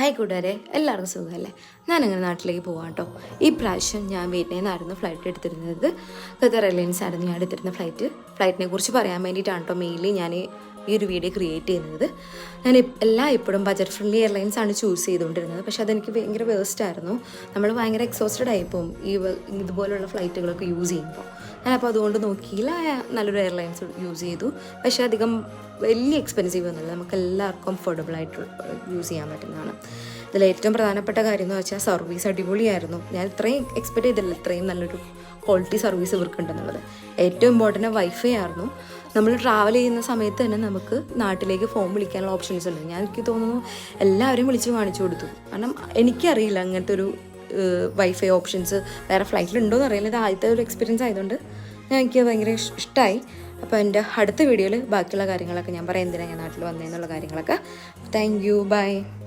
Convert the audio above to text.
Hi കൂട്ടുകാരെ, എല്ലാവർക്കും സുഖമല്ലേ? ഞാനങ്ങനെ നാട്ടിലേക്ക് പോകാം കേട്ടോ. ഈ പ്രാവശ്യം ഞാൻ വീട്ടിൽ നിന്നായിരുന്നു ഫ്ലൈറ്റ് എടുത്തിരുന്നത്. ഖത്തർ എയർലൈൻസ് ആയിരുന്നു ഞാൻ എടുത്തിരുന്ന ഫ്ലൈറ്റിനെ കുറിച്ച് പറയാൻ വേണ്ടിയിട്ടാണ് കേട്ടോ മെയിൻലി ഞാൻ ഈ ഒരു വീഡിയോ ക്രിയേറ്റ് ചെയ്യുന്നത്. ഞാൻ ഇപ്പോഴും ബജറ്റ് ഫ്രണ്ട്ലി എയർലൈൻസ് ആണ് ചൂസ് ചെയ്തുകൊണ്ടിരുന്നത്. പക്ഷേ അതെനിക്ക് ഭയങ്കര വേസ്റ്റ് ആയിരുന്നു. നമ്മൾ ഭയങ്കര എക്സോസ്റ്റഡ് ആയിപ്പോവും ഇതുപോലുള്ള ഫ്ലൈറ്റുകളൊക്കെ യൂസ് ചെയ്യുമ്പോൾ. ഞാനപ്പോൾ അതുകൊണ്ട് നോക്കിയില്ല, നല്ലൊരു എയർലൈൻസ് യൂസ് ചെയ്തു. പക്ഷേ അധികം വലിയ എക്സ്പെൻസീവ് ഒന്നുമില്ല, നമുക്ക് എല്ലാവർക്കും കംഫർട്ടബിൾ ആയിട്ട് യൂസ് ചെയ്യാൻ പറ്റുന്നതാണ്. ഇതിൽ ഏറ്റവും പ്രധാനപ്പെട്ട കാര്യം എന്ന് വെച്ചാൽ സർവീസ് അടിപൊളിയായിരുന്നു. ഞാൻ ഇത്രയും എക്സ്പെക്ട് ചെയ്തില്ല ഇത്രയും നല്ലൊരു ക്വാളിറ്റി സർവീസ് ഇവർക്കുണ്ടെന്നുള്ളത്. ഏറ്റവും ഇമ്പോർട്ടൻ്റ് വൈഫൈ ആയിരുന്നു. നമ്മൾ ട്രാവൽ ചെയ്യുന്ന സമയത്ത് തന്നെ നമുക്ക് നാട്ടിലേക്ക് ഫോൺ വിളിക്കാനുള്ള ഓപ്ഷൻസ് ഉണ്ട്. എനിക്ക് തോന്നുന്നു എല്ലാവരും വിളിച്ച് കാണിച്ചു കൊടുത്തു. കാരണം എനിക്കറിയില്ല അങ്ങനത്തെ ഒരു വൈഫൈ ഓപ്ഷൻസ് വേറെ ഫ്ലൈറ്റിലുണ്ടോ എന്ന് അറിയില്ല. ഇത് ആദ്യത്തെ ഒരു എക്സ്പീരിയൻസ് ആയതുകൊണ്ട് എനിക്ക് ഭയങ്കര ഇഷ്ടമായി. അപ്പോൾ എൻ്റെ അടുത്ത വീഡിയോയിൽ ബാക്കിയുള്ള കാര്യങ്ങളൊക്കെ ഞാൻ പറയാം, എന്തിനാണ് ഞാൻ നാട്ടിൽ വന്നതെന്നുള്ള കാര്യങ്ങളൊക്കെ. Thank you, by.